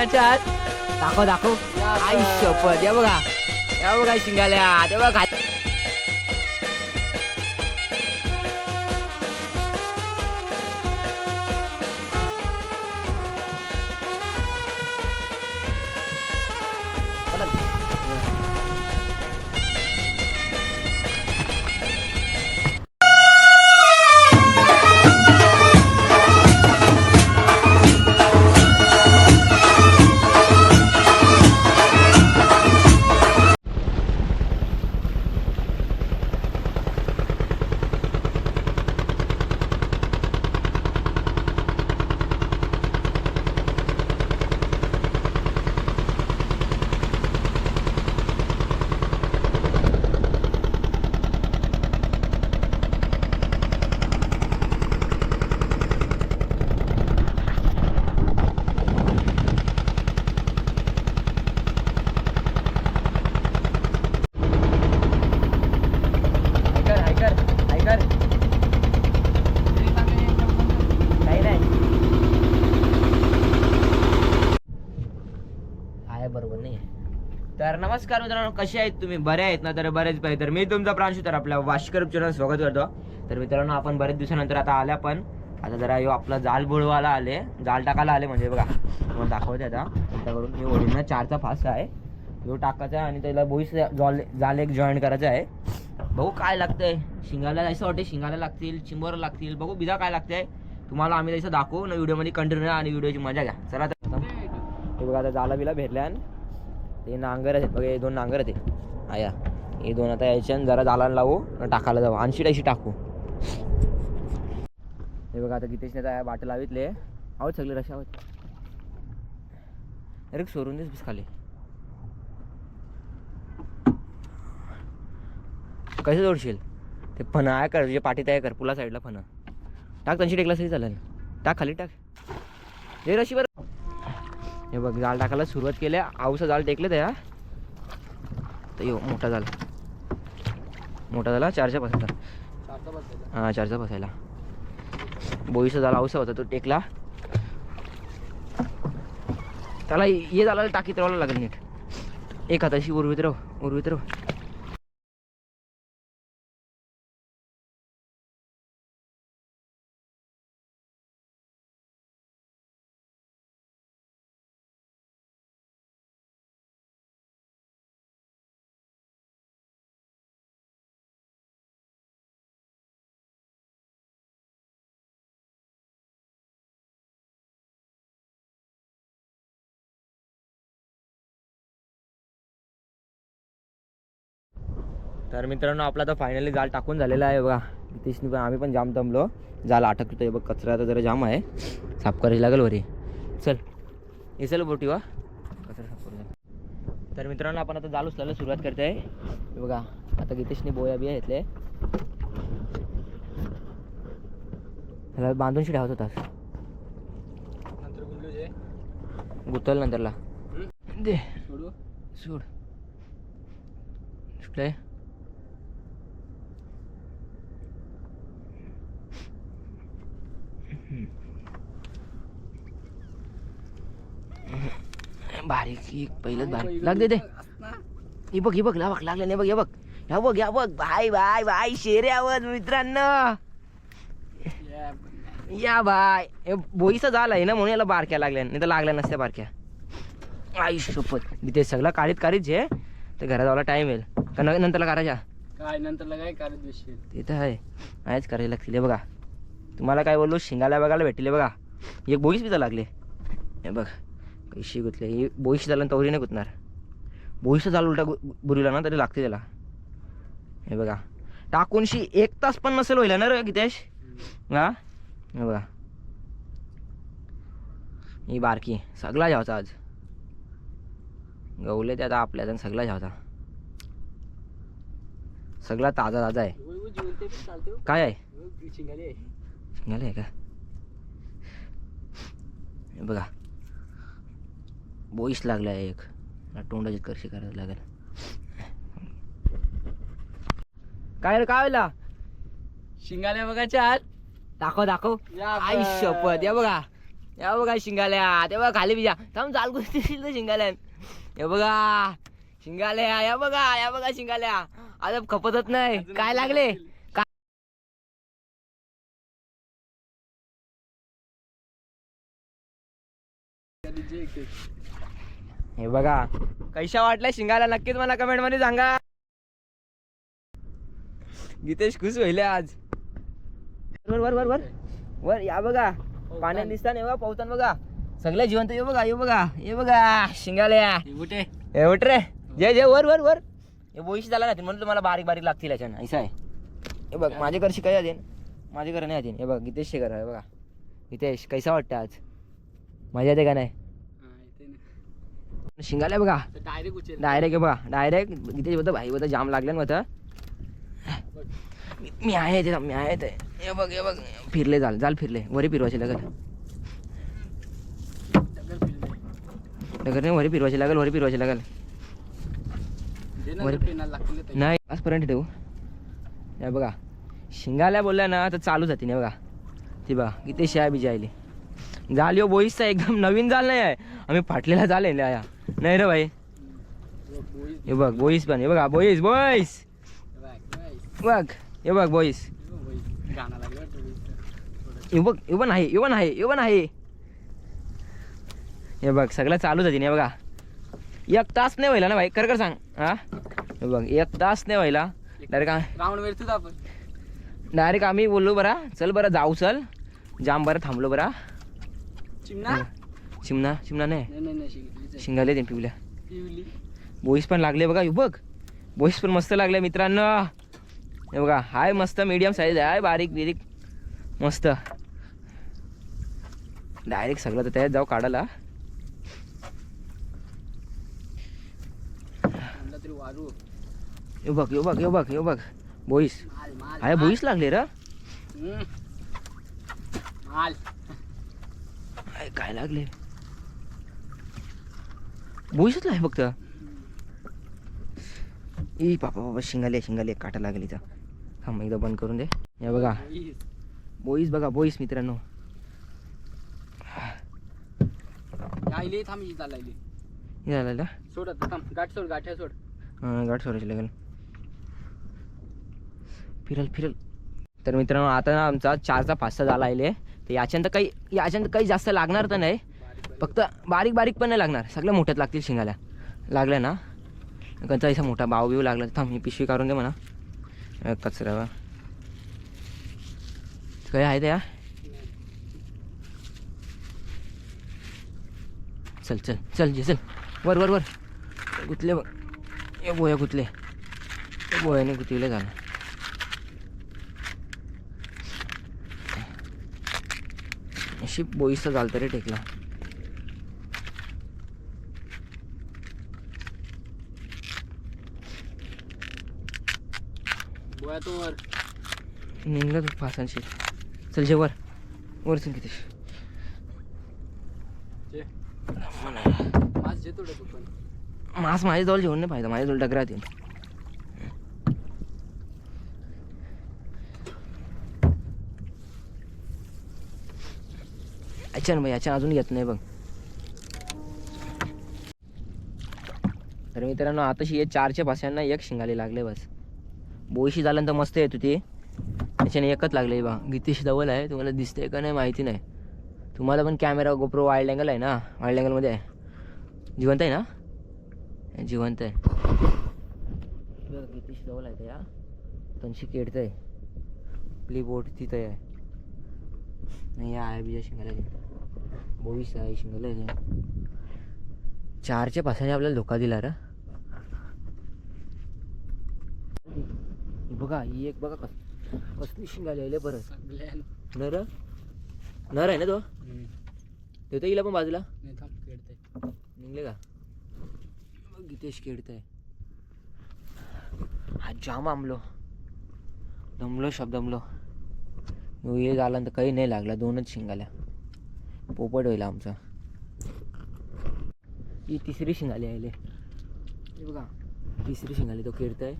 बघायच्या आत दाखव दाखव आई शपथ या बघा शिंगाल्या ते बघा तर नमस्कार मित्रांनो, कसे आहेत तुम्ही? बरे आहेत ना? तर बरेच पाहिजे. तर मी तुमचा प्रांशू, तर आपल्या वाशकर चॅनल स्वागत करतो. तर मित्रांनो, आपण बरेच दिवसानंतर आता आल्या, पण आता जरा यो आपला जाल बुडवायला आले, जाल टाकायला आले. म्हणजे बघा तुम्हाला दाखवते आता त्याच्याकडून मी ओढीना 4चा फास आहे, यो टाकायचा आणि त्याला बोईस जाल एक जॉईन करायचा आहे. बघू काय लागतंय. शिंगाला जायचं वाटते, शिंगाला लागतील, चिंबर लागतील, बघू बिजा काय लागतंय तुम्हाला आम्ही त्याचं दाखवू ना व्हिडिओमध्ये. कंटिन्यू आणि व्हिडिओची मजा घ्या. चला तर हे बघा, आता जाला बिला भेटल्या. ते नांगर आहेत बघा, हे 2 नांगर आहेत आया, हे 2 आता यायच्या जरा जालान लावू टाकायला जाऊ आणि अशी टाकू. हे बघा आता कितीच नाही बाटल लावितले आहोत सगळे रशा आहोत. अरे सोडून देस बस खाली. कसं जोडशील ते फणं आहे कर, जे पाठी तयार कर, पुला साईडला फणं टाक, तशी टेकला सही चालेल. टाक खाली टाक, हे रशी बरं. हे बघ जाल टाकायला सुरुवात केल्या, आऊसा जाल टेकले त्या तर यो मोठा झाला 4च्या बसायला. हां 4चा बसायला. बोईचा झाला आऊसा होता तो टेकला, त्याला ये झाला टाकी तेव्हा लागेल नीट. एक हाताशी उर्वित राहू. तर मित्रांनो, आपला तर फायनली जाल टाकून झालेला आहे बघा. नितीशनी पण आम्ही पण जाम दमलो, जाल अटकतो. बघ कचरा तर जरा जाम आहे, साफ करायला लागेल वरी. चल येसल बोटी वा कचरा साफ करू. तर मित्रांनो, आपण आता जाल उचलायला सुरुवात करते आहे बघा. आता नितीशनी बोया बिया घेतले, त्याला बांधून शिड्या होत होतास गुतल नंतरला दे सोड सुटलंय. बारीक पहिलंच बारीक लाग दे. हे बघ लागलं नाही बघ. हे बघ भाई शेरे आवाज मित्रांनो. या भाई हे बोईचा झाला आहे ना, म्हणून याला बारक्या लागल्या, नाही तर लागल्या नसत्या बारक्या. आई शपथ ते सगळं काढीत जे ते घरात जायला टाइम येईल का नंतरला करायच्या काय नंतरला काय करत बसशील ते तर आहे, आहेच करायला लागतील. बघा तुम्हाला काय बोललो, शिंगाला बघायला भेटले बघा. एक बोईस बिजा लागले. हे बघ पैसे गुतले. ही बोईशी झालं तवरी नाही गुतणार. बोईचं झालं उलटा बुरीला ना तरी लागते त्याला. हे बघा टाकूनशी 1 तास पण नसेल होईल ना रे कितेश. हा हे बघा, ही बारकी सगळा घ्यावचा आज गवले ते आता आपल्या सगळा घ्यावचा, सगळा ताजा आहे. काय आहे शिंगाले आहे का? हे बघा बोईस लागला एक, तोंडाची करशी करायला लागेल. काय व्हायला शिंगाल्या बघायच्या आत दाखव आई शपथ. या बघा या बघा शिंगाल्या, ते बघा खाली बिजा थांब जाल गोष्टी शिंगाल्या. हे बघा शिंगाल्या, या बघा शिंगाल्या. आता खपतच नाही. काय लागले? हे बघा कैशा वाटल्या शिंगाला, नक्कीच मला कमेंट मध्ये सांगा. गीतेश खुश होईल आज. वर वर वर वर वर या बघा, पाण्यात दिसता नाही बघा, पावसान बघा सगळे जिवंत. हे बघा शिंगाल्या. हे उठ रे, जे वर वर वर. हे बोईशी झाला ना म्हणून तुम्हाला बारीक बारीक लागतील याच्यानं. ऐसा आहे. हे बघ माझे घर शिकाय आधी, माझे घर नाही आधी. हे बघ गीतेश शेखर आहे बघा. गीतेश कैसा वाटतं आज? मजा येते का नाही? शिंगाल्या बघा डायरेक्ट. हे बघा डायरेक्ट गीतेश होतं भाई होतं, जाम लागलं होतं. मी आहे ते. हे बघ फिरले जाल फिरले वरी फिरवायचे लागल. डगर नाही वरी फिरवायचे लागल. नाही आजपर्यंत ठेवू. हे बघा शिंगाल्या बोलल्या ना तर चालू जाते नाही बघा. ती बघा किती शाय बिजा आली. जाल यो बोईसचा एकदम नवीन जाल नाही आहे, आम्ही फाटलेला जाल आहे नाही रे भाई. हे बघ बोईस पण. हे बघा बोईस बघ. हे बघ बोईस. इवन आहे. हे बघ सगळं चालू जाते नाही बघा. 1 तास नाही व्हायला ना भाई, कर सांग. हा हे बघ 1 तास नाही व्हायला. डायरेक्ट आम्ही बोललो बरा चल बरं जाऊ, चल जाम बरं थांबलो बरा. चिमणा नाही शिंगाले ते पिवल्या. बोईस पण लागले बघा. बघ बोईस पण मस्त लागले मित्रांनो. हे बघा हाय मस्त मीडियम साईज आहे, बारीक बिरीक मस्त. डायरेक्ट सगळं तर त्यात जाऊ काढायला. हे बघ बोईस आहे. बोईस लागले र. काय लागले? बोईसच आहे फक्त. ई बाबा शिंगाले काटा लागली तर. थांब एकदा बंद करून दे. हे बघा बोईस बघा बोईस मित्रांनो. गाठ सोड. गाठ सोडायची लागेल. फिरल. तर मित्रांनो आता ना आमचा 4चा 5चा झाला आहे. तर याच्यानंतर काही जास्त लागणार तर नाही, फक्त बारीक पण नाही लागणार, सगळ्या मोठ्यात लागतील शिंगाल्या. लागल्या ना कंचा असा मोठा बाव लागला. थांब ही पिशवी काढून दे म्हणा कचऱ्यावर. काय आहे त्या? चल वर गुतले बघ. हे बोया गुतले. बोयाने गुतले झालं. अशी बोईसचा झालं तरी टेकला. निघलं तू फासांशी. चल जे वर चल किती मास माझ्याजवळ जेवण नाही पाहिजे, माझ्याजवळ डगरात येईल. याच्या अजून येत नाही बघ. तर मित्रांनो आताशी हे 4च्या पास्यांना 1 शिंगाले लागले बस. बोईशी झाल्यानंतर मस्त येत होती, त्याच्याने एकच लागले बा. गीतेश जवळ आहे, तुम्हाला दिसतंय का नाही माहिती नाही. तुम्हाला पण कॅमेरा गोप्रो वाईल्ड अँगल आहे ना, वाईल्ड अँगलमध्ये आहे. जिवंत आहे ना? जिवंत आहे. गीतेश जवळ आहे त्या तनशी केडत आहे. आपली बोट तिथं आहे. नाही आहे बिजा शिंगाला. बोईस आहे शिंगाला. 4च्या पासाने आपल्याला धोका दिला रे. बघा ही एक बघा कसली शिंगाली आले परत. नर आहे ना तो. देतो हिला पण बाजूला. निघले का? गीतेश खेळत आहे. हा जाम आमलो दमलो. हे झालं तर काही नाही लागला. 2च शिंगाल्या. पोपट होईल आमचा. ही 3री शिंगाली आले. हे बघा 3री शिंगाली तो खेळत आहे.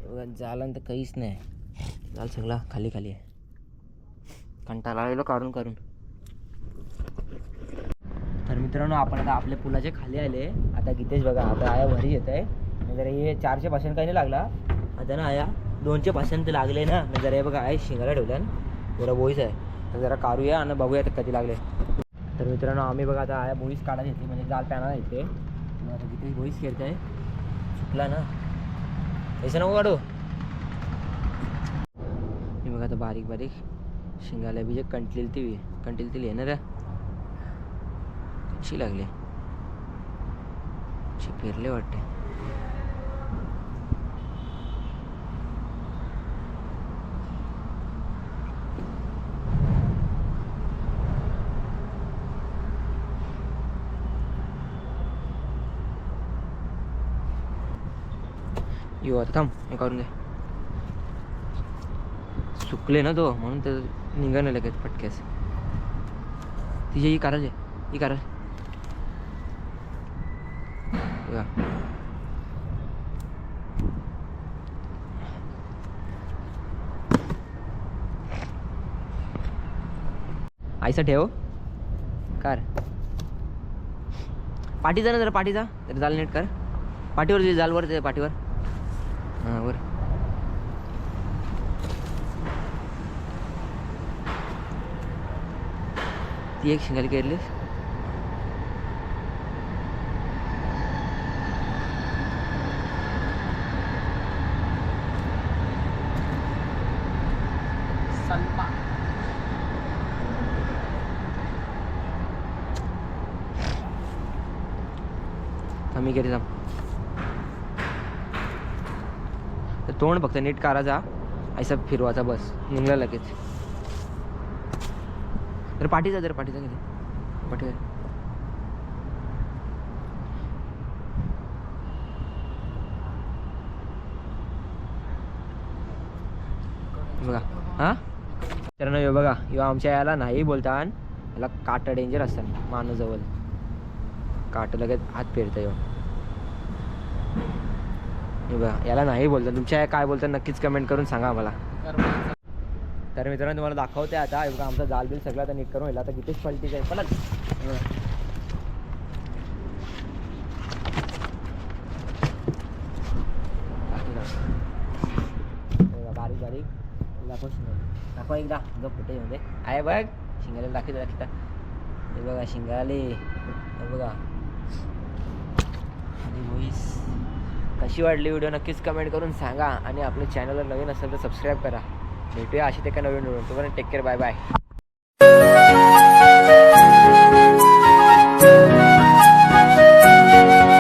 बघा झालं तर काहीच नाही. झालं सगळा खाली आहे. कंटाळा आलेलो काढून. मित्रांनो आपण आता आपल्या पुलाच्या खाली आले. आता गीतेश बघा आता आया वरी येत आहे. जरा हे 400 पासून काही नाही लागला. आता ना आया 200 पासून ते लागले ना. जरा हे बघा आहे शिंगाला ठेवल्या जरा बोईस आहे. तर जरा काढूया आणि बघूया तर कधी लागले. तर मित्रांनो आम्ही बघा आता आया बोईस काढायला येते म्हणजे जाल पॅनाला येते. आता गीतेश बोईस खेळत आहे. चुकला ना पैसे नको काढू. मी बघा आता बारीक बारीक शिंगाला बी जे कंटिलती येणार रे. कशी लागली फिरले वाटते. येऊ आता थांब हे करून दे. सुकले ना तो म्हणून तर निघालं लगेच पटक्यास. तिचे ही कारज आहे ही कारज आईसा ठेव कार पाठीचा ना जरा पाठीचा तर जाल नीट कर. पाठीवर जे जालवर ते पाठीवर हां वर. ती एक शिंगाली केरलीस. सल्पा कमी केली थांब. तर तोंड फक्त नीट काराचा ऐसा फिरवाचा बस निघला लगेच. तर पाठीचा किती पाठी बघा हां. तर ना यो बघा यो आमच्या याला नाही बोलता याला काट डेंजर असतात. मानूजवळ काट लगेच हात फिरतं येऊन. बघा याला नाही बोलतात. तुमच्या काय बोलतात नक्कीच कमेंट करून सांगा आम्हाला. तर मित्रांनो तुम्हाला दाखवते आता बघा आमचा जाल बिल सगळं आता नीट करून येईल. आता कितीच पलटीच आहे पण बारीक बारीक दाखव शिंगाली दाखवा एकदा जो फुटे येऊ दे. आहे बघ शिंगाला दाखवता हे बघा शिंगाले हे बघा. आणि वॉइस कशी वाटली व्हिडिओ नक्कीच कमेंट करून सांगा. आणि आपल्या चॅनलवर नवीन असेल तर सबस्क्राईब करा. भेटूया अशी ते का नवीन व्हिडिओ. तोपर्यंत टेक केअर बाय बाय.